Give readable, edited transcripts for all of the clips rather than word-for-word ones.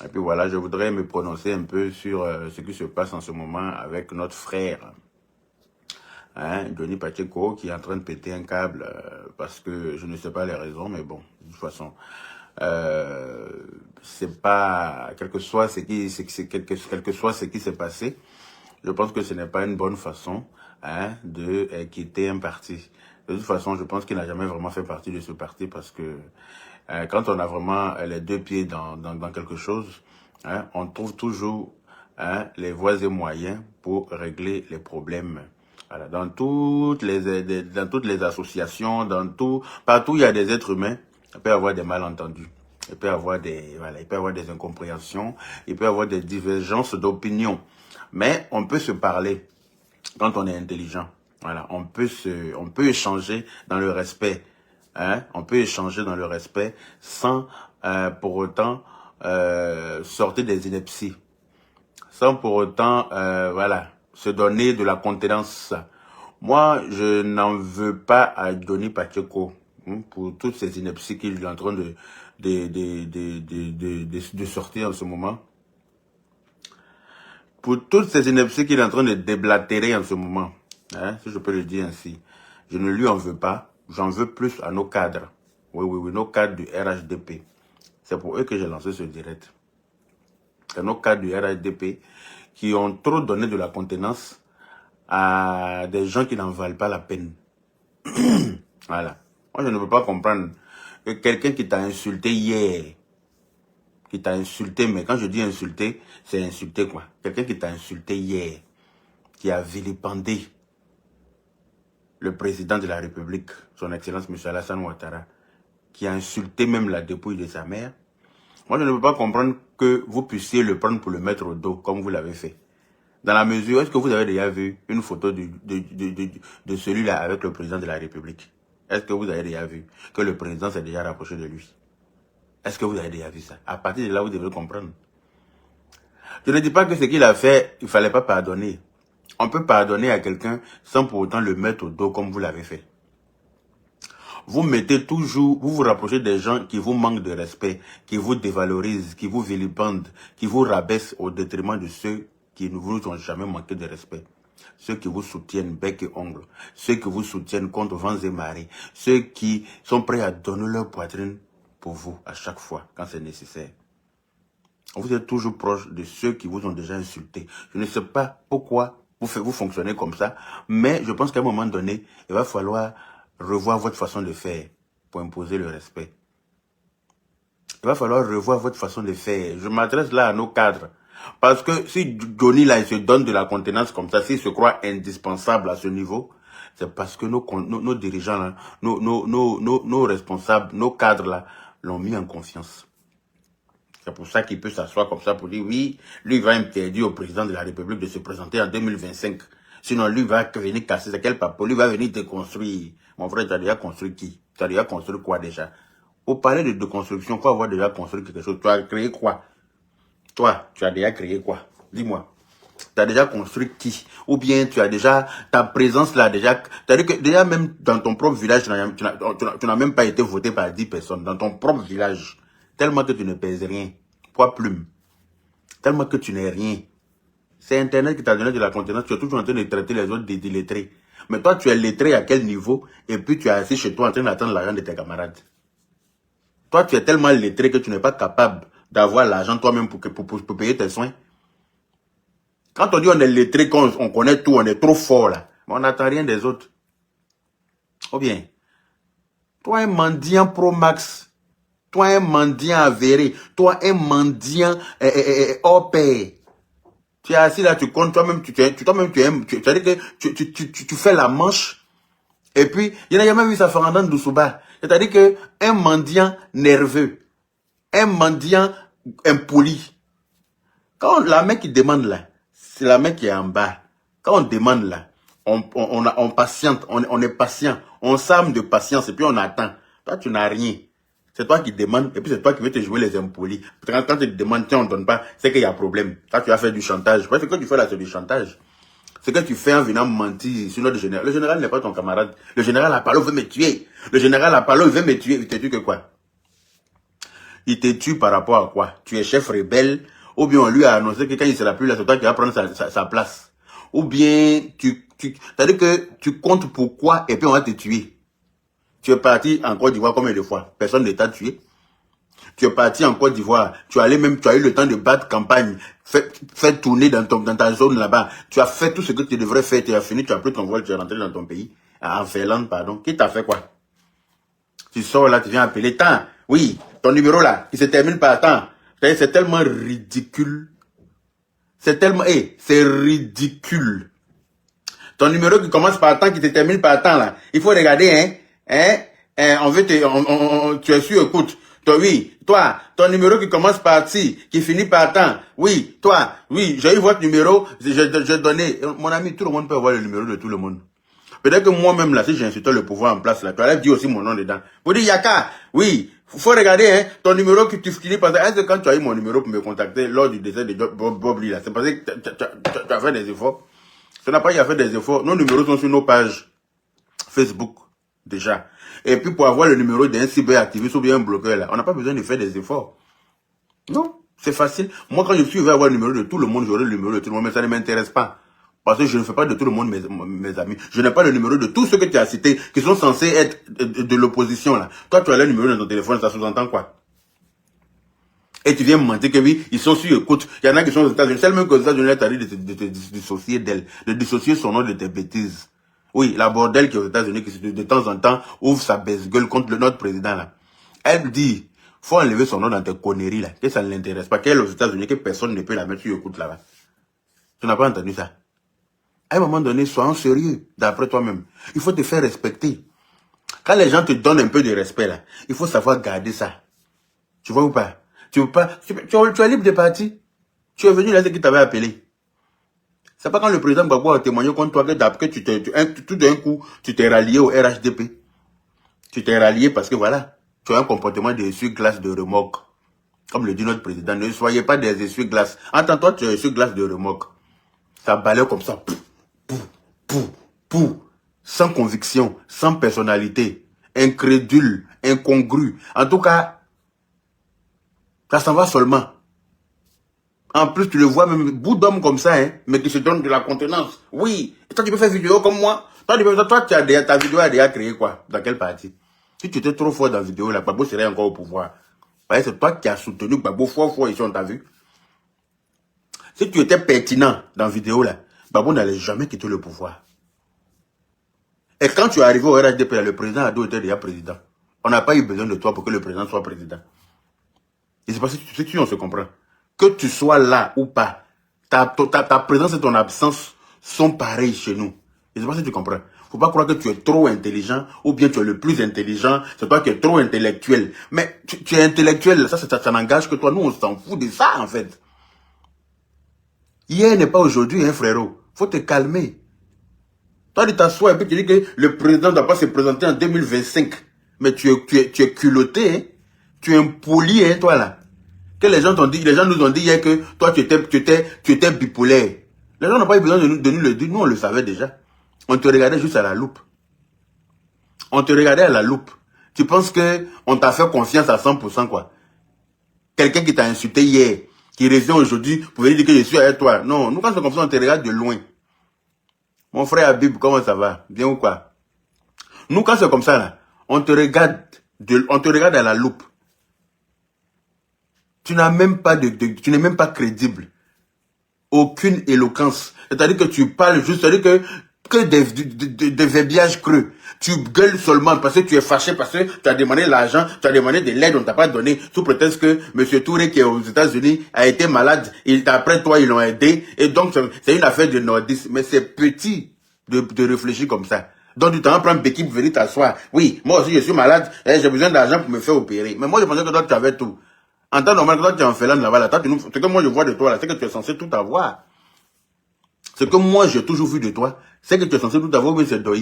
Et puis voilà, je voudrais me prononcer un peu sur ce qui se passe en ce moment avec notre frère, hein, Johnny Pacheco, qui est en train de péter un câble parce que je ne sais pas les raisons, mais bon, de toute façon, c'est pas, quel que soit ce qui, quel que soit ce qui s'est passé, je pense que ce n'est pas une bonne façon, hein, de quitter un parti. De toute façon, je pense qu'il n'a jamais vraiment fait partie de ce parti parce que quand on a vraiment les deux pieds dans quelque chose, hein, on trouve toujours, hein, les voies et moyens pour régler les problèmes. Voilà, dans toutes les associations, partout où il y a des êtres humains, il peut y avoir des malentendus. Il peut y avoir il peut y avoir des incompréhensions, il peut y avoir des divergences d'opinion. Mais on peut se parler quand on est intelligent. Voilà, on peut échanger dans le respect. Hein? On peut échanger dans le respect sans pour autant sortir des inepties. Sans pour autant, voilà, se donner de la contenance. Moi, je n'en veux pas à Johnny Pacheco, hein, pour toutes ces inepties qu'il est en train de sortir en ce moment. Pour toutes ces inepties qu'il est en train de déblatérer en ce moment, hein, si je peux le dire ainsi, je ne lui en veux pas, j'en veux plus à nos cadres. Oui, oui, oui, nos cadres du RHDP. C'est pour eux que j'ai lancé ce direct. C'est nos cadres du RHDP qui ont trop donné de la contenance à des gens qui n'en valent pas la peine. Voilà. Moi, je ne peux pas comprendre que quelqu'un qui t'a insulté hier, qui t'a insulté, mais quand je dis insulté, c'est insulté quoi? Quelqu'un qui t'a insulté hier, qui a vilipendé le président de la République, son Excellence M. Alassane Ouattara, qui a insulté même la dépouille de sa mère. Moi, je ne peux pas comprendre que vous puissiez le prendre pour le mettre au dos, comme vous l'avez fait. Dans la mesure, est-ce que vous avez déjà vu une photo de celui-là avec le président de la République? Est-ce que vous avez déjà vu que le président s'est déjà rapproché de lui? Est-ce que vous avez déjà vu ça? À partir de là, vous devez comprendre. Je ne dis pas que ce qu'il a fait, il ne fallait pas pardonner. On peut pardonner à quelqu'un sans pour autant le mettre au dos comme vous l'avez fait. Vous mettez toujours, vous vous rapprochez des gens qui vous manquent de respect, qui vous dévalorisent, qui vous vilipendent, qui vous rabaissent au détriment de ceux qui ne vous ont jamais manqué de respect. Ceux qui vous soutiennent bec et ongle, ceux qui vous soutiennent contre vents et marées, ceux qui sont prêts à donner leur poitrine pour vous à chaque fois quand c'est nécessaire. Vous êtes toujours proche de ceux qui vous ont déjà insulté. Je ne sais pas pourquoi vous fonctionnez comme ça, mais je pense qu'à un moment donné, il va falloir revoir votre façon de faire pour imposer le respect. Il va falloir revoir votre façon de faire. Je m'adresse là à nos cadres. Parce que si Johnny là, il se donne de la contenance comme ça, s'il se croit indispensable à ce niveau, c'est parce que nos dirigeants là, nos responsables, nos cadres là, l'ont mis en confiance. C'est pour ça qu'il peut s'asseoir comme ça pour dire, oui, lui il va interdire au président de la République de se présenter en 2025. Sinon, lui va venir casser, c'est quel papo, lui va venir te construire. Mon frère, tu as déjà construit qui? Tu as déjà construit quoi déjà? Au palais de construction, il faut avoir déjà construit quelque chose. Tu as créé quoi? Toi, tu as déjà créé quoi? Dis-moi. Tu as déjà construit qui? Ou bien tu as déjà, ta présence là, déjà, c'est-à-dire que déjà même dans ton propre village, tu n'as même pas été voté par 10 personnes. Dans ton propre village. Tellement que tu ne pèses rien. Poids plume. Tellement que tu n'es rien. C'est Internet qui t'a donné de la contenance. Tu es toujours en train de traiter les autres d'illettrés. Mais toi, tu es lettré à quel niveau? Et puis tu es assis chez toi en train d'attendre l'argent de tes camarades. Toi, tu es tellement lettré que tu n'es pas capable d'avoir l'argent toi-même pour payer tes soins. Quand on dit on est lettré, on connaît tout, on est trop fort là. Mais on n'attend rien des autres. Ou bien, toi un mendiant pro max, toi un mendiant avéré, toi un mendiant hors pair. Tu es assis là, tu comptes toi-même, c'est-à-dire que tu fais la manche. Et puis, il n'y a jamais vu ça Farandan Doussouba. C'est-à-dire que un mendiant nerveux, un mendiant impoli. Quand la main qui demande là, c'est la main qui est en bas. Quand on demande là, on patiente, on est patient, on s'arme de patience et puis on attend. Toi, tu n'as rien. C'est toi qui demandes et puis c'est toi qui veux te jouer les impolis. Quand tu te demandes, tiens, on ne donne pas, c'est qu'il y a problème. Quand tu as fait du chantage, ce que tu fais là, c'est du chantage. Ce que tu fais en venant mentir sur notre général. Le général n'est pas ton camarade. Le général Apollo veut me tuer. Le général Apollo veut me tuer. Tu sais que quoi? Il te tue par rapport à quoi? Tu es chef rebelle, ou bien on lui a annoncé que quand il sera plus là, c'est toi qui vas prendre sa place. Ou bien, c'est-à-dire que tu comptes pourquoi et puis on va te tuer. Tu es parti en Côte d'Ivoire combien de fois? Personne ne t'a tué. Tu es parti en Côte d'Ivoire, tu as eu le temps de battre campagne, faire tourner dans ta zone là-bas. Tu as fait tout ce que tu devrais faire, tu as fini, tu as pris ton vol, tu es rentré dans ton pays. En Finlande, pardon. Qui t'a fait quoi? Tu sors là, tu viens appeler. Tant, oui, ton numéro là, qui se termine par tant. C'est tellement ridicule. C'est tellement, c'est ridicule. Ton numéro qui commence par tant, qui se termine par tant là. Il faut regarder, on veut tu es sûr, écoute. Toi, ton numéro qui commence par ti, qui finit par tant. Oui, toi, oui, j'ai eu votre numéro, j'ai donné. Mon ami, tout le monde peut avoir le numéro de tout le monde. Peut-être que moi-même, là, si j'ai insulté le pouvoir en place, là, tu allais dire aussi mon nom dedans. Vous dites, Yaka, oui, faut regarder, ton numéro que tu finis par ça. Est-ce que quand tu as eu mon numéro pour me contacter lors du décès de Bob Lee, là, c'est parce que tu as fait des efforts? Tu n'as pas fait des efforts. Nos numéros sont sur nos pages Facebook, déjà. Et puis, pour avoir le numéro d'un cyberactiviste ou bien un bloqueur, là, on n'a pas besoin de faire des efforts. Non, c'est facile. Moi, quand je suis vers avoir le numéro de tout le monde, j'aurai le numéro de tout le monde, mais ça ne m'intéresse pas. Parce que je ne fais pas de tout le monde mes amis. Je n'ai pas le numéro de tous ceux que tu as cités, qui sont censés être de l'opposition, là. Toi, tu as le numéro de ton téléphone, ça sous-entend quoi? Et tu viens me mentir que oui, ils sont sur écoute. Il y en a qui sont aux États-Unis. C'est même qu'aux États-Unis, tu as dit de te dissocier d'elle, de dissocier son nom de tes bêtises. Oui, la bordel qui est aux États-Unis, qui de temps en temps ouvre sa baisse-gueule contre notre président, là. Elle dit, faut enlever son nom dans tes conneries, là. Que ça ne l'intéresse pas. Qu'elle est aux États-Unis, que personne ne peut la mettre sur écoute, là-bas. Tu n'as pas entendu ça? À un moment donné, sois sérieux, d'après toi-même. Il faut te faire respecter. Quand les gens te donnent un peu de respect, là, il faut savoir garder ça. Tu vois ou pas? Tu veux pas, tu es libre de partir. Tu es venu là, c'est qui t'avait appelé. C'est pas quand le président Gbagbo a témoigné contre toi que tout d'un coup, tu t'es rallié au RHDP. Tu t'es rallié parce que voilà, tu as un comportement d'essuie-glace de remorque. Comme le dit notre président, ne soyez pas des essuie-glaces. Entends-toi, tu es essuie-glace de remorque. Ça balaye comme ça. Sans conviction, sans personnalité, incrédule, incongru. En tout cas, ça s'en va seulement. En plus, tu le vois même, bout d'homme comme ça, mais qui se donne de la contenance. Oui, et toi tu peux faire vidéo comme moi. Toi ta vidéo a déjà créé quoi? Dans quelle partie? Si tu étais trop fort dans la vidéo, là, Gbagbo serait encore au pouvoir. C'est toi qui as soutenu Gbagbo fort ici, on t'a vu. Si tu étais pertinent dans la vidéo, là, Gbagbo n'allait jamais quitter le pouvoir. Et quand tu es arrivé au RHDP, le président Ado était déjà président. On n'a pas eu besoin de toi pour que le président soit président. Et c'est parce que on se comprend. Que tu sois là ou pas, ta présence et ton absence sont pareilles chez nous. Et c'est parce que tu comprends. Faut pas croire que tu es trop intelligent ou bien tu es le plus intelligent. C'est toi qui es trop intellectuel. Mais tu es intellectuel, ça n'engage que toi. Nous, on s'en fout de ça, en fait. Hier n'est pas aujourd'hui, frérot. Faut te calmer. Toi, tu t'assois et puis tu dis que le président ne doit pas se présenter en 2025. Mais tu es culotté, Tu es impoli, toi, là. Que les gens nous ont dit hier que toi, tu étais bipolaire. Les gens n'ont pas eu besoin de nous le dire. Nous, on le savait déjà. On te regardait juste à la loupe. On te regardait à la loupe. Tu penses que on t'a fait confiance à 100%, quoi. Quelqu'un qui t'a insulté hier, qui revient aujourd'hui pour venir dire que je suis avec toi. Non, nous, quand c'est comme ça, on te regarde de loin. Mon frère Habib, comment ça va? Bien ou quoi? Nous, quand c'est comme ça, là, on te regarde à la loupe. Tu n'as même pas tu n'es même pas crédible. Aucune éloquence. C'est-à-dire que tu parles juste, c'est-à-dire que des verbiages creux. Tu gueules seulement parce que tu es fâché, parce que tu as demandé l'argent, tu as demandé de l'aide, on ne t'a pas donné, sous prétexte que M. Touré, qui est aux États-Unis, a été malade, après toi, ils l'ont aidé, et donc c'est une affaire de nordisme. Mais c'est petit de réfléchir comme ça. Donc tu t'en prends Béki pour venir t'asseoir. Oui, moi aussi je suis malade, j'ai besoin d'argent pour me faire opérer. Mais moi je pensais que toi tu avais tout. En temps normal, quand tu es en Finlande là-bas, ce que moi je vois de toi là, c'est que tu es censé tout avoir. Ce que moi j'ai toujours vu de toi, c'est que tu es censé tout avoir, ou bien c'est doi.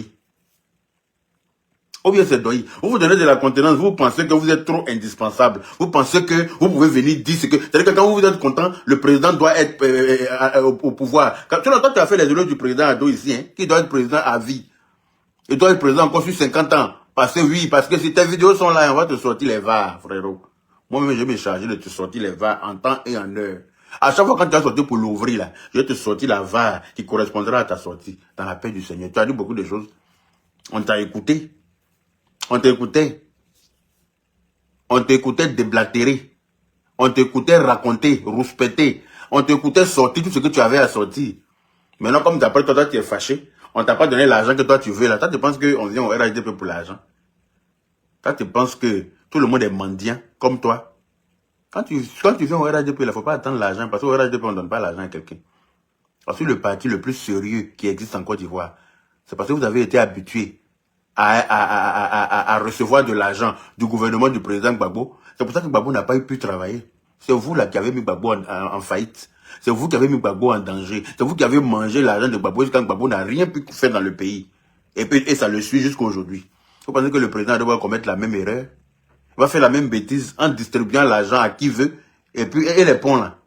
Ou bien c'est doi. Vous vous donnez de la contenance, vous pensez que vous êtes trop indispensable. Vous pensez que vous pouvez venir dire ce que... C'est-à-dire que quand vous êtes content, le président doit être au pouvoir. Quand tu as fait les éloges du président Ado ici, qui doit être président à vie. Il doit être président encore sur 50 ans. Parce que oui, parce que si tes vidéos sont là, on va te sortir les VAR, frérot. Moi-même, je vais me charger de te sortir les VAR en temps et en heure. À chaque fois quand tu vas sortir pour l'ouvrir, là, je vais te sortir la VAR qui correspondra à ta sortie. Dans la paix du Seigneur. Tu as dit beaucoup de choses. On t'a écouté. On t'écoutait. On t'écoutait déblatérer. On t'écoutait raconter, rouspéter. On t'écoutait sortir tout ce que tu avais à sortir. Maintenant, comme d'après toi, tu es fâché. On t'a pas donné l'argent que toi tu veux là. Toi, tu penses qu'on vient au RHDP pour l'argent. Toi, tu penses que tout le monde est mendiant comme toi. Quand tu viens au RHDP, il ne faut pas attendre l'argent, parce qu'au RHDP, on ne donne pas l'argent à quelqu'un. Parce que le parti le plus sérieux qui existe en Côte d'Ivoire, c'est parce que vous avez été habitué à recevoir de l'argent du gouvernement du président Gbagbo. C'est pour ça que Gbagbo n'a pas pu travailler. C'est vous là qui avez mis Gbagbo en faillite. C'est vous qui avez mis Gbagbo en danger. C'est vous qui avez mangé l'argent de Gbagbo jusqu'à Gbagbo n'a rien pu faire dans le pays. Et ça le suit jusqu'à aujourd'hui. Vous pensez que le président doit commettre la même erreur? Il va faire la même bêtise en distribuant l'argent à qui veut. Et puis, et les ponts là,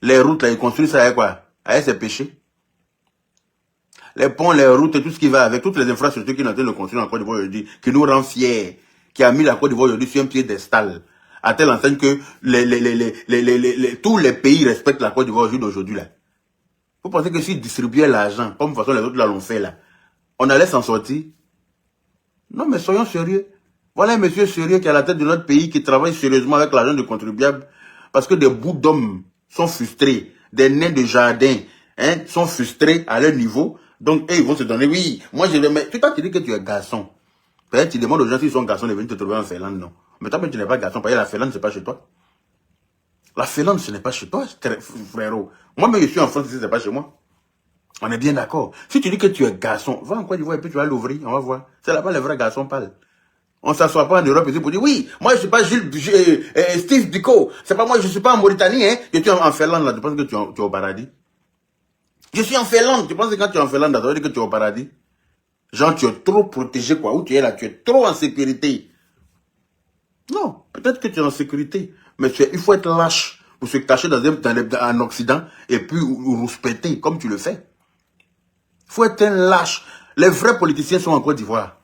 les routes là, ils construisent ça avec quoi? Avec ses péchés. Les ponts, les routes et tout ce qui va avec, toutes les infrastructures qui sont en train de construire en Côte d'Ivoire aujourd'hui, qui nous rend fiers, qui a mis la Côte d'Ivoire aujourd'hui sur un piédestal, à telle enseigne que tous les pays respectent la Côte d'Ivoire d'aujourd'hui là. Vous pensez que s'ils distribuaient l'argent, comme de toute façon les autres là l'ont fait là, on allait s'en sortir? Non, mais soyons sérieux. Voilà un monsieur sérieux qui est à la tête de notre pays, qui travaille sérieusement avec l'argent du contribuable, parce que des bouts d'hommes sont frustrés, des nains de jardin sont frustrés à leur niveau, donc ils vont se donner, oui, moi je le mets. Tu dis que tu es garçon. Peut-être tu demandes aux gens s'ils sont garçons de venir te trouver en Finlande, non. Mais toi-même tu n'es pas garçon, parce que la Finlande c'est pas chez toi. La Finlande ce n'est pas chez toi, frérot. Moi-même je suis en France ici, c'est pas chez moi. On est bien d'accord. Si tu dis que tu es garçon, va en Côte d'Ivoire et puis tu vas l'ouvrir, on va voir. C'est là-bas les vrais garçons parlent. On ne s'assoit pas en Europe ici pour dire, oui, moi je ne suis pas Steve Biko, c'est pas moi, je ne suis pas en Mauritanie, hein. Je suis en Finlande, là, tu penses que tu es au paradis? Je suis en Finlande, tu penses que quand tu es en Finlande, ça veut dire que tu es au paradis? Genre, tu es trop protégé, quoi, où tu es là, tu es trop en sécurité. Non, peut-être que tu es en sécurité, mais il faut être lâche pour se cacher en Occident et puis rouspéter, comme tu le fais. Il faut être un lâche. Les vrais politiciens sont en Côte d'Ivoire.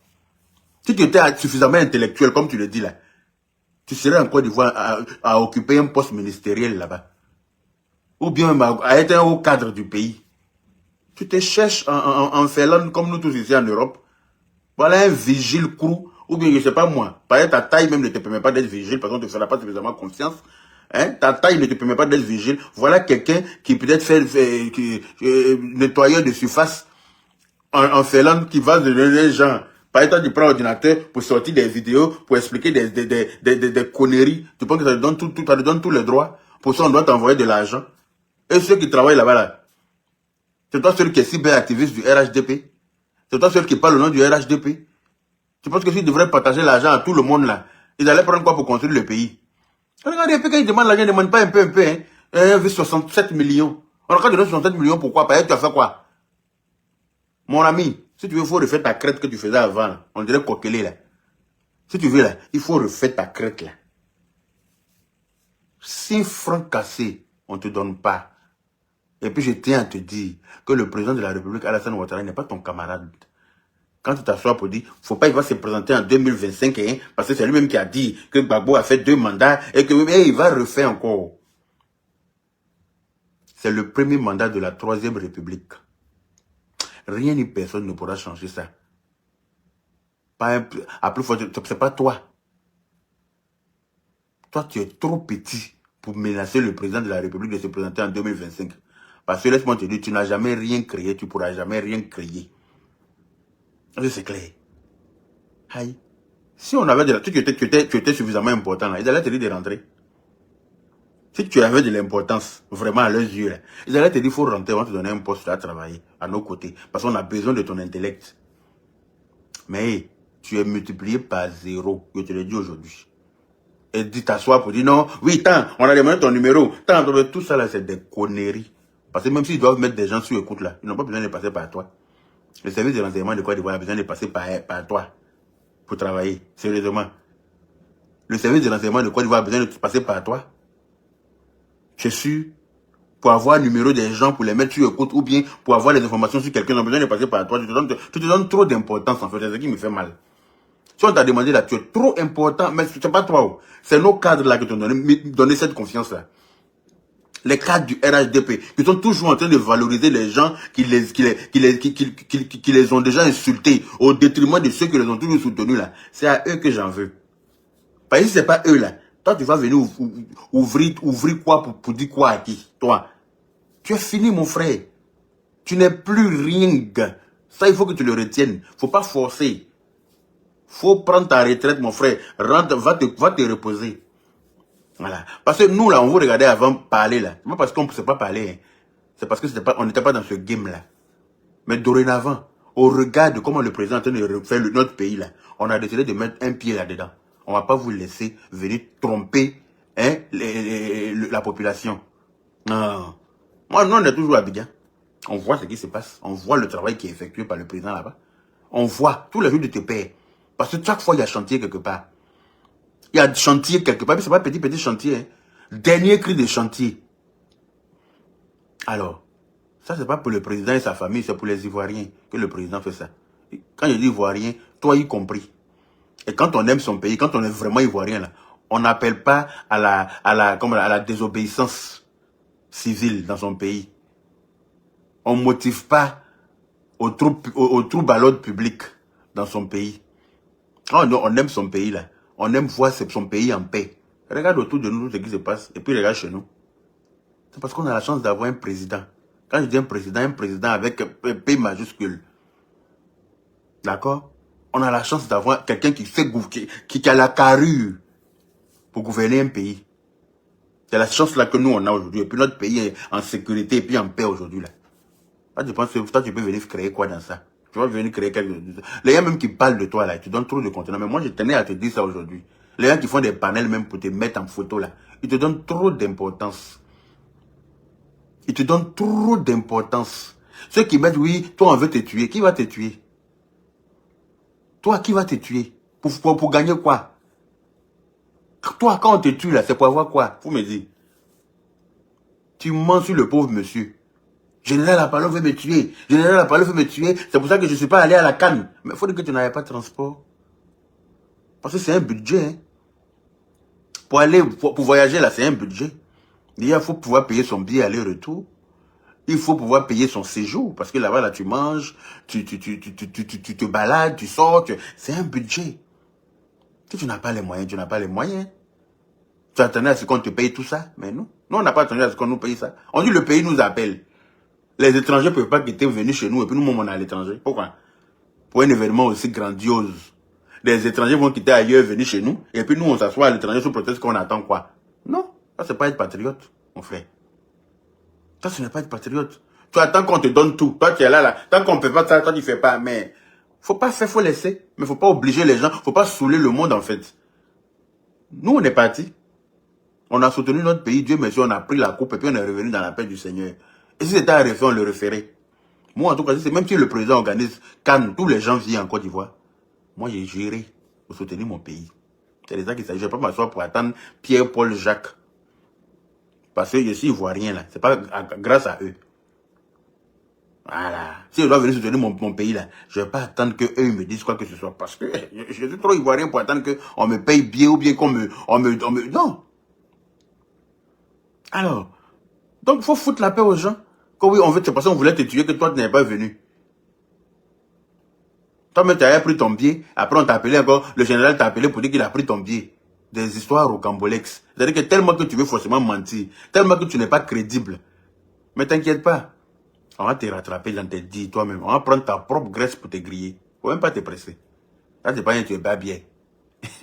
Si tu étais suffisamment intellectuel, comme tu le dis là, tu serais en Côte d'Ivoire à occuper un poste ministériel là-bas. Ou bien à être un haut cadre du pays. Tu te cherches en Finlande comme nous tous ici en Europe. Voilà un vigile crew. Ou bien je ne sais pas moi. Par exemple, ta taille même ne te permet pas d'être vigile parce qu'on ne te fera pas suffisamment confiance. Hein? Ta taille ne te permet pas d'être vigile. Voilà quelqu'un qui peut-être fait nettoyeur de surface en Finlande qui va donner les gens. Par exemple, tu prends l'ordinateur pour sortir des vidéos, pour expliquer des conneries. Tu penses que ça te donne tous les droits. Pour ça, on doit t'envoyer de l'argent. Et ceux qui travaillent là-bas, là, c'est toi celui qui est cyberactiviste du RHDP. C'est toi celui qui parle au nom du RHDP. Tu penses que s'ils devraient partager l'argent à tout le monde, là, ils allaient prendre quoi pour construire le pays? Regardez, quand ils demandent l'argent, ils ne demandent pas un peu, hein. 67 millions. On a quand donné 67 millions, pourquoi? Par exemple, tu as fait quoi? Mon ami, si tu veux, il faut refaire ta crête que tu faisais avant. Là. On dirait coquelé là. Si tu veux là, il faut refaire ta crête là. 5 francs cassés, on ne te donne pas. Et puis je tiens à te dire que le président de la République, Alassane Ouattara, n'est pas ton camarade. Quand tu t'assois pour dire, faut pas, il va se présenter en 2025, hein, parce que c'est lui-même qui a dit que Gbagbo a fait 2 mandats et que il va refaire encore. C'est le premier mandat de la 3e République. Rien ni personne ne pourra changer ça. À plus fort, c'est pas toi. Toi, tu es trop petit pour menacer le président de la République de se présenter en 2025. Parce que laisse-moi te dire, tu n'as jamais rien créé, tu ne pourras jamais rien créer. C'est clair. Aïe. Si on avait de la... Tu étais suffisamment important là, ils allaient te dire de rentrer. Si tu avais de l'importance, vraiment à leurs yeux, là, ils allaient te dire, il faut rentrer, on va te donner un poste à travailler, à nos côtés. Parce qu'on a besoin de ton intellect. Mais tu es multiplié par 0, je te le dis aujourd'hui. Et dis t'asseoir pour dire non, oui, tant, on a demandé ton numéro, tant, tout ça là, c'est des conneries. Parce que même s'ils doivent mettre des gens sur écoute là, ils n'ont pas besoin de passer par toi. Le service de renseignement de Côte d'Ivoire a besoin de passer par toi pour travailler, sérieusement. Le service de renseignement de Côte d'Ivoire a besoin de passer par toi. Je suis sûr, pour avoir le numéro des gens, pour les mettre sur écoute, ou bien pour avoir les informations sur quelqu'un, ils ont besoin de passer par toi. Tu te donnes trop d'importance en fait, c'est ce qui me fait mal. Si on t'a demandé là, tu es trop important, mais c'est pas toi. Oh. C'est nos cadres là qui t'ont donné cette confiance-là. Les cadres du RHDP, qui sont toujours en train de valoriser les gens qui les ont déjà insultés, au détriment de ceux qui les ont toujours soutenus là. C'est à eux que j'en veux. Parce que si c'est pas eux là, toi tu vas venir ouvrir quoi pour dire quoi à qui? Toi. Tu es fini mon frère. Tu n'es plus rien. Ça il faut que tu le retiennes. Faut pas forcer. Faut prendre ta retraite mon frère. Rentre, va te reposer. Voilà. Parce que nous, là, on vous regardait avant parler, là. C'est pas parce qu'on ne sait pas parler. Hein. C'est parce que on n'était pas dans ce game-là. Mais dorénavant, au regard de comment le président est en train de refaire notre pays, là, on a décidé de mettre un pied là-dedans. On ne va pas vous laisser venir tromper hein, la population. Non. Moi, nous, on est toujours à Abidjan. On voit ce qui se passe. On voit le travail qui est effectué par le président là-bas. On voit tous les jours de te payer. Parce que chaque fois, il y a chantier quelque part. Il y a chantier quelque part, mais ce n'est pas petit chantier. Hein. Dernier cri de chantier. Alors, ça, ce n'est pas pour le président et sa famille, c'est pour les Ivoiriens que le président fait ça. Quand je dis Ivoirien, toi y compris. Et quand on aime son pays, quand on est vraiment Ivoirien, là, on n'appelle pas à la désobéissance civile dans son pays. On ne motive pas au trouble à l'ordre public dans son pays. Quand on aime son pays, là, on aime voir son pays en paix. Regarde autour de nous ce qui se passe et puis regarde chez nous. C'est parce qu'on a la chance d'avoir un président. Quand je dis un président avec P majuscule. D'accord? On a la chance d'avoir quelqu'un qui a la carrure pour gouverner un pays. C'est la chance là que nous on a aujourd'hui. Et puis notre pays est en sécurité et puis en paix aujourd'hui là. Toi, je pense que toi, tu peux venir créer quoi dans ça? Tu vas venir créer quelque chose. Les gens même qui parlent de toi là, tu donnes trop de contenu. Mais moi, je tenais à te dire ça aujourd'hui. Les gens qui font des panels même pour te mettre en photo là, ils te donnent trop d'importance. Ils te donnent trop d'importance. Ceux qui mettent, oui, toi on veut te tuer. Qui va te tuer? Toi, qui va te tuer? Pour gagner quoi? Toi, quand on te tue là, c'est pour avoir quoi? Faut me dire. Tu mens sur le pauvre monsieur. Général Apollo veut me tuer. Général Apollo veut me tuer. C'est pour ça que je ne suis pas allé à la Cannes. Mais il faut dire que tu n'avais pas de transport. Parce que c'est un budget. Hein. Pour voyager là, c'est un budget. Il faut pouvoir payer son billet aller-retour. Il faut pouvoir payer son séjour. Parce que là-bas, là, tu manges, tu te balades, tu sors. C'est un budget. Si tu n'as pas les moyens, tu n'as pas les moyens. Tu attendais à ce qu'on te paye tout ça. Mais non. Nous, on n'a pas attendu à ce qu'on nous paye ça. On dit le pays nous appelle. Les étrangers ne peuvent pas quitter, venir chez nous, et puis nous, on est à l'étranger. Pourquoi? Pour un événement aussi grandiose. Les étrangers vont quitter ailleurs, venir chez nous, et puis nous, on s'assoit à l'étranger sous prétexte qu'on attend quoi? Non, ça, c'est pas être patriote, mon frère. Ça, ce n'est pas être patriote. Tu attends qu'on te donne tout. Toi, tu es là. Tant qu'on ne peut pas ça, toi, tu ne fais pas. Mais, faut pas faire, faut laisser. Mais faut pas obliger les gens. Faut pas saouler le monde, en fait. Nous, on est partis. On a soutenu notre pays. Dieu merci, on a pris la coupe, et puis on est revenu dans la paix du Seigneur. Et si c'était à refaire, on le referait. Moi, en tout cas, même si le président organise Cannes, tous les gens viennent en Côte d'Ivoire. Moi, j'ai géré pour soutenir mon pays. C'est de ça qu'il s'agit. Je ne vais pas m'asseoir pour attendre Pierre, Paul, Jacques. Parce que je suis ivoirien, là. C'est pas grâce à eux. Voilà. Si je dois venir soutenir mon pays, là, je ne vais pas attendre qu'eux me disent quoi que ce soit. Parce que je suis trop ivoirien pour attendre qu'on me paye bien ou bien qu'on me... Non. Alors, donc, il faut foutre la paix aux gens. Que oui, c'est parce qu'on voulait te tuer que toi, tu n'es pas venu. Toi-même, tu avais pris ton billet. Après, on t'a appelé encore. Le général t'a appelé pour dire qu'il a pris ton billet. Des histoires rocambolesques. C'est-à-dire que tellement que tu veux forcément mentir. Tellement que tu n'es pas crédible. Mais t'inquiète pas. On va te rattraper dans tes dits toi-même. On va prendre ta propre graisse pour te griller. Faut même pas te presser. Là, c'est pas rien, tu es babier.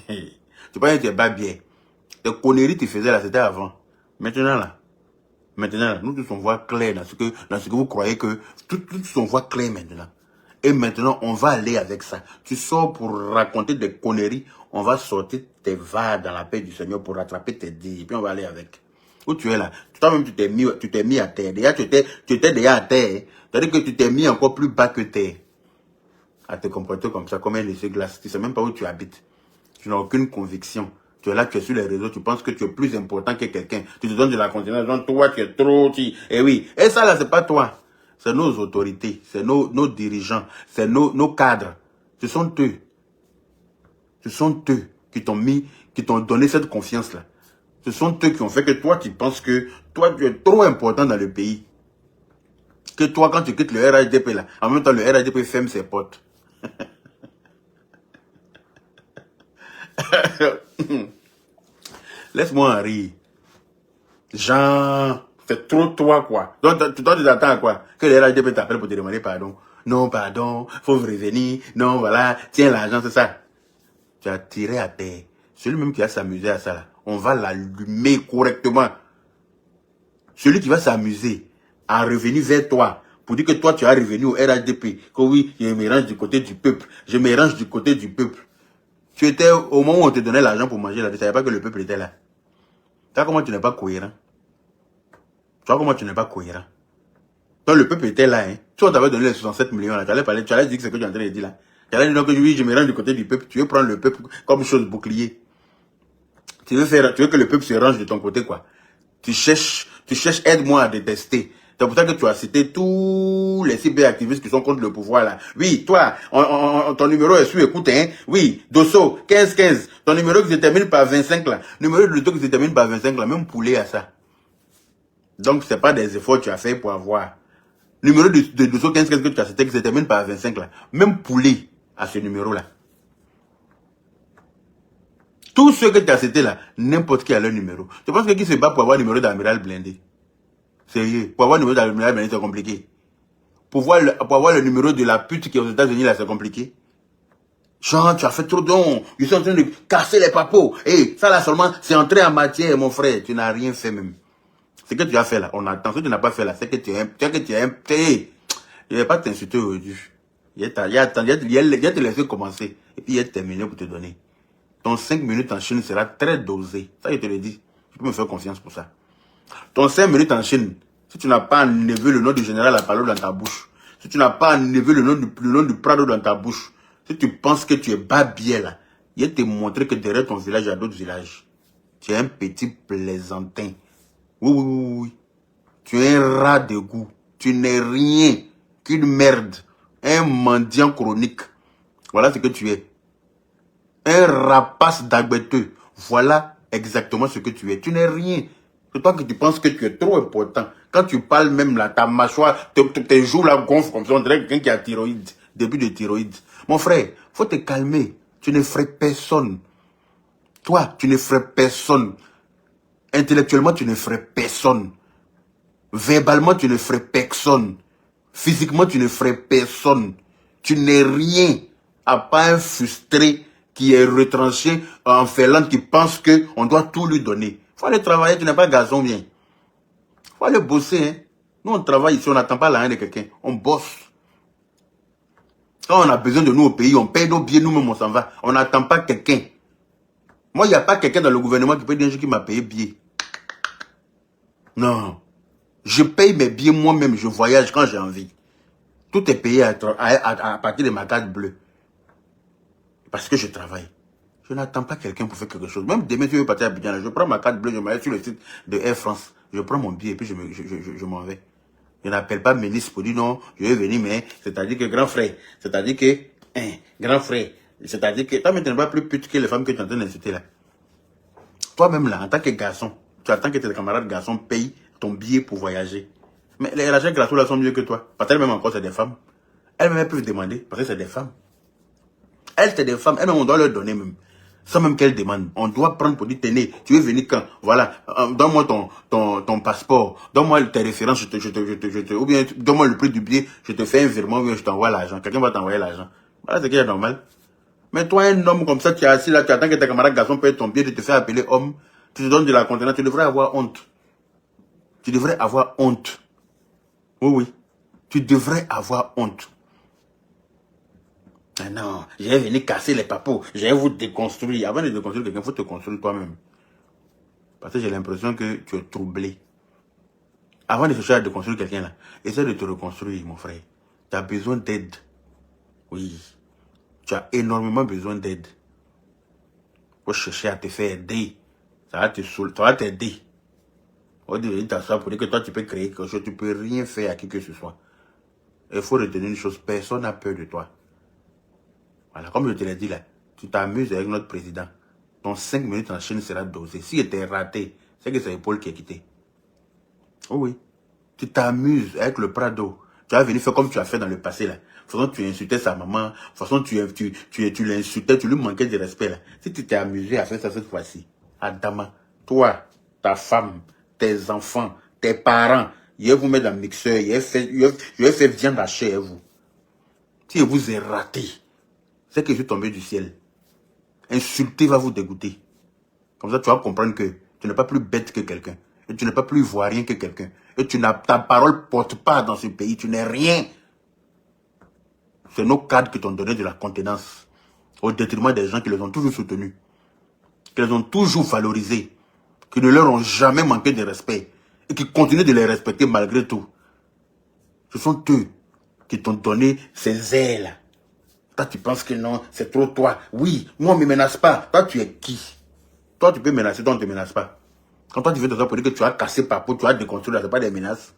Tu pas rien, tu es babier. Les conneries que tu faisais là, c'était avant. Maintenant, nous tous on voit clair dans ce que vous croyez que... Tous on voit clair maintenant. Et maintenant, on va aller avec ça. Tu sors pour raconter des conneries. On va sortir tes vagues dans la paix du Seigneur pour rattraper tes dits. Et puis on va aller avec. Où tu es là? Toi-même, tu t'es mis à terre. Déjà, tu étais déjà à terre. C'est-à-dire que tu t'es mis encore plus bas que terre. À te comporter comme ça, comme un laissez-glace. Tu ne sais même pas où tu habites. Tu n'as aucune conviction. Tu es là, tu es sur les réseaux, tu penses que tu es plus important que quelqu'un. Tu te donnes de la continuation, toi, tu es trop... Eh oui. Et ça, là, c'est pas toi. C'est nos autorités, c'est nos dirigeants, c'est nos cadres. Ce sont eux. Ce sont eux qui t'ont donné cette confiance-là. Ce sont eux qui ont fait que toi, tu penses que toi, tu es trop important dans le pays. Que toi, quand tu quittes le RHDP là, en même temps, le RHDP ferme ses portes. Laisse-moi en rire. Jean, c'est trop toi, quoi. Donc, toi, tu t'attends à quoi? Que le RHDP t'appelle pour te demander pardon. Non, pardon, faut revenir. Non, voilà, tiens l'argent, c'est ça. Tu as tiré à terre. Celui même qui va s'amuser à ça, là, on va l'allumer correctement. Celui qui va s'amuser à revenir vers toi, pour dire que toi, tu as revenu au RHDP, que oui, je me range du côté du peuple. Je me range du côté du peuple. Tu étais, au moment où on te donnait l'argent pour manger, là, tu ne savais pas que le peuple était là. Tu vois comment tu n'es pas cohérent? Tu vois comment tu n'es pas cohérent? Donc le peuple était là, hein. Si on t'avait donné les 67 millions, là, tu allais parler, tu allais dire que c'est ce que tu es en train de dire là. Tu allais dire que oui, je me range du côté du peuple. Tu veux prendre le peuple comme chose bouclier. Tu veux que le peuple se range de ton côté, quoi. Tu cherches aide-moi à détester. C'est pour ça que tu as cité tous les cyberactivistes qui sont contre le pouvoir, là. Oui, toi, ton numéro est sous écoute, hein. Oui, Dosso, 1515. Ton numéro qui se termine par 25, là. Numéro de l'auto qui se termine par 25, là. Même poulet à ça. Donc, c'est pas des efforts que tu as fait pour avoir. Numéro de Dosso 1515 que tu as cité qui se termine par 25, là. Même poulet à ce numéro-là. Tous ceux que tu as cités là, n'importe qui a leur numéro. Tu penses que qui se bat pour avoir le numéro d'amiral blindé? Sérieux, pour avoir le numéro d'amiral blindé, c'est compliqué. Pour avoir le numéro de la pute qui est aux États-Unis, là, c'est compliqué. Jean, tu as fait trop don. Je suis en train de casser les papos. Et ça là seulement, c'est entré en matière, mon frère. Tu n'as rien fait même. Ce que tu as fait là, on attend. Ce que tu n'as pas fait là, c'est que tu es un... Je ne vais pas t'insulter aujourd'hui. Il y a te laissé commencer. Et puis il a terminé pour te donner. Ton 5 minutes en Chine sera très dosé. Ça, je te le dis. Tu peux me faire confiance pour ça. Ton 5 minutes en Chine, si tu n'as pas enlevé le nom du général Apollo dans ta bouche, si tu n'as pas enlevé le nom du Prado dans ta bouche, si tu penses que tu es babier là, il va te montrer que derrière ton village, il y a d'autres villages. Tu es un petit plaisantin. Oui, oui, oui, oui. Tu es un rat de goût. Tu n'es rien qu'une merde. Un mendiant chronique. Voilà ce que tu es. Un rapace d'agbeteux. Voilà exactement ce que tu es. Tu n'es rien. C'est toi que tu penses que tu es trop important. Quand tu parles même là, ta mâchoire, tes joues là gonflent comme ça. On dirait quelqu'un qui a thyroïde. Début de thyroïde. Mon frère, faut te calmer. Tu ne ferais personne. Toi, tu ne ferais personne. Intellectuellement, tu ne ferais personne. Verbalement, tu ne ferais personne. Physiquement, tu ne ferais personne. Tu n'es rien à part un frustré qui est retranché en Finlande, qui pense qu'on doit tout lui donner. Faut aller travailler, tu n'es pas garçon bien. Faut aller bosser. Hein. Nous, on travaille ici, on n'attend pas la haine de quelqu'un. On bosse. Quand on a besoin de nous au pays, on paye nos billets, nous-mêmes, on s'en va. On n'attend pas quelqu'un. Moi, il n'y a pas quelqu'un dans le gouvernement qui peut dire un jour qui m'a payé billet. Non. Je paye mes billets moi-même, je voyage quand j'ai envie. Tout est payé à partir de ma carte bleue. Parce que je travaille. Je n'attends pas quelqu'un pour faire quelque chose. Même demain, si je veux partir à Abidjan, je prends ma carte bleue, je m'arrête sur le site de Air France. Je prends mon billet et puis je m'en vais. Je n'appelle pas ministre pour dire non, je vais venir, mais c'est-à-dire que grand frère, c'est-à-dire que, grand frère, c'est-à-dire que, toi, tu n'es pas plus pute que les femmes que tu es en train d'insulter là. Toi-même là, en tant que garçon, tu attends que tes camarades garçons payent ton billet pour voyager. Mais les rachets grassous là sont mieux que toi. Parce qu'elles-mêmes encore, c'est des femmes. Elles-mêmes peuvent demander, parce que c'est des femmes. Elles, c'est des femmes. Elles-mêmes, on doit leur donner même. Sans même qu'elles demandent. On doit prendre pour dire, tenez, tu veux venir quand? Voilà, donne-moi ton passeport. Donne-moi tes références, ou bien, donne-moi le prix du billet, je te fais un virement, ou bien je t'envoie l'argent. Quelqu'un va t'envoyer l'argent. Voilà ce qui est normal. Mais toi, un homme comme ça, tu es assis là, tu attends que tes camarades garçons payent ton billet, de te faire appeler homme, tu te donnes de la contenance, tu devrais avoir honte. Tu devrais avoir honte. Oui, oui. Tu devrais avoir honte. Ah non, je vais venir casser les papos, je vais vous déconstruire. Avant de déconstruire quelqu'un, il faut te construire toi-même. Parce que j'ai l'impression que tu es troublé. Avant de chercher à déconstruire quelqu'un là, essaie de te reconstruire, mon frère. Tu as besoin d'aide. Oui. Tu as énormément besoin d'aide. Faut chercher à te faire aider. Ça va te saouler, ça va t'aider. On va t'asseoir pour dire que toi tu peux créer quelque chose, tu peux rien faire à qui que ce soit. Il faut retenir une chose, personne n'a peur de toi. Voilà, comme je te l'ai dit là, tu t'amuses avec notre président. Ton 5 minutes en Chine sera dosé. Si était raté, c'est que c'est Paul qui est quitté. Oh oui. Tu t'amuses avec le Prado. Tu vas venir faire comme tu as fait dans le passé là. De toute façon, tu insultais sa maman. De toute façon, tu l'insultais, tu lui manquais de respect là. Si tu t'es amusé à faire ça cette fois-ci, Adama, toi, ta femme, tes enfants, tes parents, je vais vous mettre dans le mixeur, je vais faire viande hachée à vous. Si je vous ai raté, c'est que je suis tombé du ciel. Insulter va vous dégoûter. Comme ça, tu vas comprendre que tu n'es pas plus bête que quelqu'un. Et tu n'es pas plus ivoirien que quelqu'un. Et ta parole ne porte pas dans ce pays. Tu n'es rien. C'est nos cadres qui t'ont donné de la contenance. Au détriment des gens qui les ont toujours soutenus. Qui les ont toujours valorisés. Qui ne leur ont jamais manqué de respect. Et qui continuent de les respecter malgré tout. Ce sont eux qui t'ont donné ces ailes. Toi, tu penses que non, c'est trop toi. Oui, moi, on ne me menace pas. Toi, tu es qui? Toi, tu peux menacer, toi, on ne te menace pas. Quand toi, tu veux te dire pour dire que tu as cassé Papo, tu as déconstruit, ce n'est pas des menaces.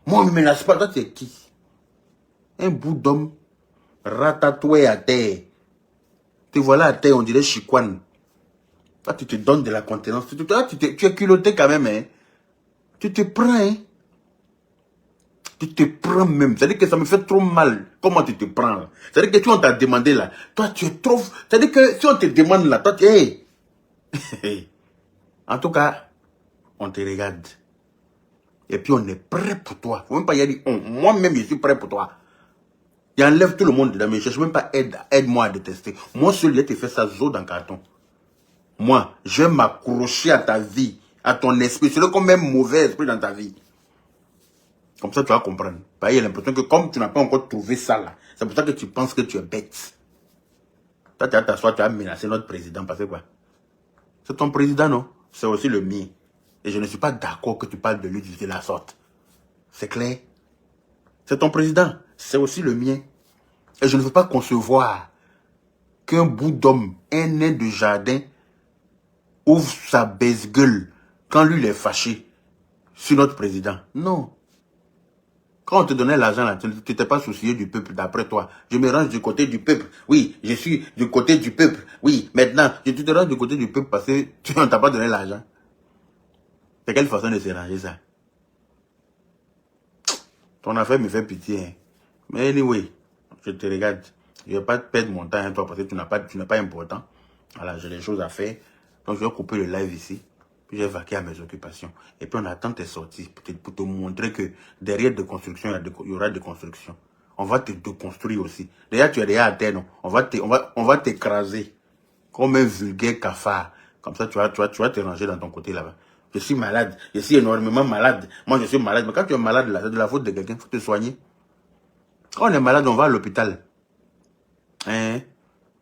Moi, on ne me menace pas. Toi, tu es qui? Un bout d'homme ratatoué à terre. Te voilà à terre, on dirait Chiquan. Toi, tu te donnes de la contenance. Tu es culotté quand même, hein. Tu te prends, hein. Tu te prends même. C'est-à-dire que ça me fait trop mal. Comment tu te prends? C'est-à-dire que tu on t'a demandé là. Toi, tu es trop... C'est-à-dire que si on te demande là, toi, tu es... Hey. En tout cas, on te regarde. Et puis on est prêt pour toi. Faut même pas y aller. Moi-même, je suis prêt pour toi. J'enlève tout le monde dedans, mais je ne cherche même pas aide-moi à détester. Moi seul, je te fais ça zo dans le carton. Moi, je vais m'accrocher à ta vie, à ton esprit. C'est le comme même mauvais esprit dans ta vie. Comme ça, tu vas comprendre. Il y a l'impression que comme tu n'as pas encore trouvé ça là, c'est pour ça que tu penses que tu es bête. Toi, tu vas t'asseoir, tu vas menacer notre président. Parce que quoi? C'est ton président, non? C'est aussi le mien. Et je ne suis pas d'accord que tu parles de lui de la sorte. C'est clair? C'est ton président. C'est aussi le mien. Et je ne veux pas concevoir qu'un bout d'homme, un nain de jardin, ouvre sa baisse-gueule quand lui il est fâché sur notre président. Non. Quand on te donnait l'argent, là, tu n'étais pas soucieux du peuple d'après toi. Je me range du côté du peuple. Oui, je suis du côté du peuple. Oui, maintenant, tu te ranges du côté du peuple parce que tu ne t'as pas donné l'argent. C'est quelle façon de se ranger ça? Ton affaire me fait pitié. Hein. Mais anyway, je te regarde. Je ne vais pas te perdre mon temps, hein, toi, parce que tu n'es pas important. Voilà, j'ai des choses à faire. Donc, je vais couper le live ici. Puis, je vais vaquer à mes occupations. Et puis, on attend tes sorties pour te montrer que derrière de construction, il y aura des constructions. On va te déconstruire aussi. D'ailleurs, tu es déjà à terre, non? On va t'écraser comme un vulgaire cafard. Comme ça, tu vas te ranger dans ton côté là-bas. Je suis malade. Je suis énormément malade. Moi, je suis malade. Mais quand tu es malade, là, c'est de la faute de quelqu'un. Il faut te soigner. Quand on est malade, on va à l'hôpital. Hein?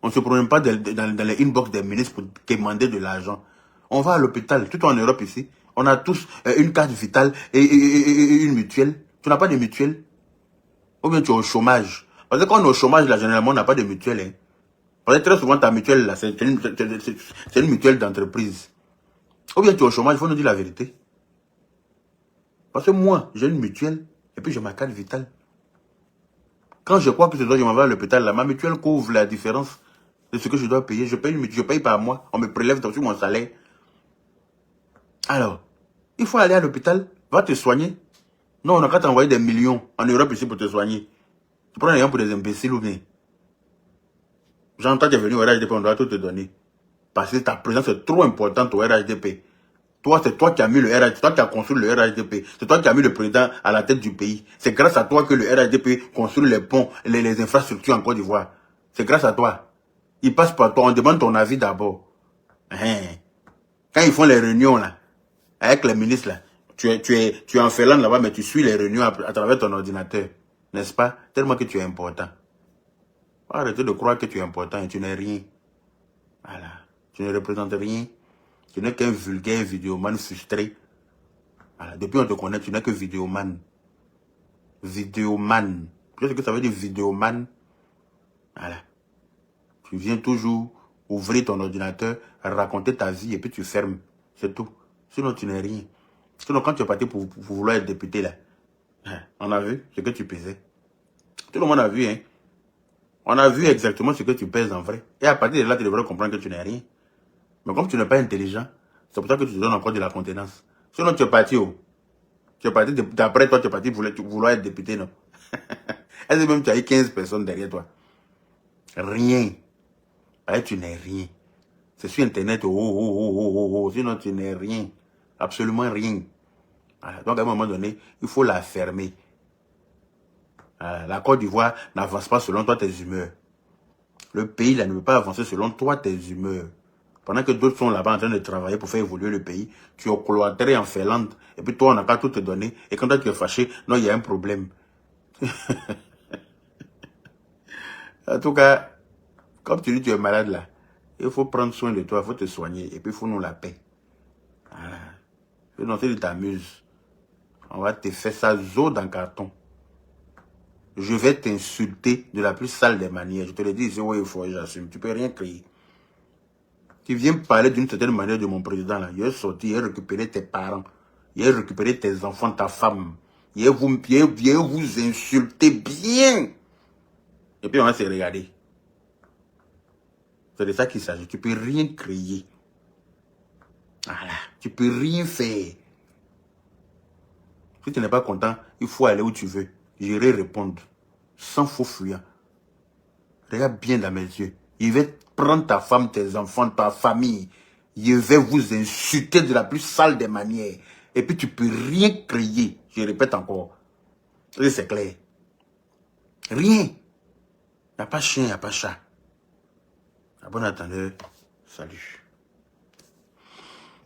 On ne se promène pas dans les inbox des ministres pour demander de l'argent. On va à l'hôpital, tout en Europe ici. On a tous une carte vitale et une mutuelle. Tu n'as pas de mutuelle? Ou bien tu es au chômage? Parce que quand on est au chômage, là, généralement, on n'a pas de mutuelle. Hein. Parce que très souvent, ta mutuelle, là, c'est une mutuelle d'entreprise. Ou bien tu es au chômage, il faut nous dire la vérité. Parce que moi, j'ai une mutuelle et puis j'ai ma carte vitale. Quand je crois que je m'en vais à l'hôpital, là, ma mutuelle couvre la différence de ce que je dois payer. Je paye par mois. On me prélève sur mon salaire. Alors, il faut aller à l'hôpital. Va te soigner. Non, on n'a qu'à t'envoyer des millions en Europe ici pour te soigner. Tu prends les gens pour des imbéciles ou bien? J'entends que tu es venu au RHDP, on doit tout te donner. Parce que ta présence est trop importante au RHDP. Toi, c'est toi qui as mis le RHDP, c'est toi qui as construit le RHDP. C'est toi qui as mis le président à la tête du pays. C'est grâce à toi que le RHDP construit les ponts, les infrastructures en Côte d'Ivoire. C'est grâce à toi. Ils passent par toi, on demande ton avis d'abord. Hein. Quand ils font les réunions là, avec les ministres là, tu es en Finlande là-bas, mais tu suis les réunions à travers ton ordinateur. N'est-ce pas? Tellement que tu es important. Arrêtez de croire que tu es important et tu n'es rien. Voilà. Tu ne représentes rien. Tu n'es qu'un vulgaire vidéoman frustré. Voilà. Depuis on te connaît, tu n'es que vidéoman. Vidéoman. Tu sais ce que ça veut dire vidéoman? Voilà. Tu viens toujours ouvrir ton ordinateur, raconter ta vie et puis tu fermes. C'est tout. Sinon tu n'es rien. Sinon quand tu es parti pour vouloir être député là, on a vu ce que tu pesais. Tout le monde a vu, hein. On a vu exactement ce que tu pèses en vrai. Et à partir de là, tu devrais comprendre que tu n'es rien. Mais comme tu n'es pas intelligent, c'est pour ça que tu te donnes encore de la contenance. Sinon, tu es parti où? Tu es parti, d'après toi, tu es parti vouloir être député, non? Est-ce que même tu as eu 15 personnes derrière toi? Rien. Ouais, tu n'es rien. C'est sur Internet, sinon tu n'es rien. Absolument rien. Voilà. Donc à un moment donné, il faut la fermer. La Côte d'Ivoire n'avance pas selon toi tes humeurs. Le pays là ne peut pas avancer selon toi tes humeurs. Pendant que d'autres sont là-bas en train de travailler pour faire évoluer le pays, tu es cloîtré en Finlande, et puis toi on n'a pas tout te donner, et quand toi tu es fâché, non, il y a un problème. En tout cas, comme tu dis tu es malade là, il faut prendre soin de toi, il faut te soigner, et puis il faut nous la paix. Voilà. Sinon si tu t'amuses, on va te faire ça zo dans le carton. Je vais t'insulter de la plus sale des manières. Je te le dis ici, oui, il faut, j'assume. Tu peux rien crier. Tu viens parler d'une certaine manière de mon président là. Il est sorti, il a récupéré tes parents. Il a récupéré tes enfants, ta femme. Il vient vous insulter bien. Et puis on va se regarder. C'est de ça qu'il s'agit. Tu peux rien crier. Voilà. Tu peux rien faire. Si tu n'es pas content, il faut aller où tu veux. J'irai répondre. Sans faux fuyant. Regarde bien dans mes yeux. Il va prendre ta femme, tes enfants, ta famille. Je vais vous insulter de la plus sale des manières. Et puis tu peux rien crier. Je répète encore. Et c'est clair. Rien. Il n'y a pas chien, il n'y a pas chat. À bon attendeur. Salut.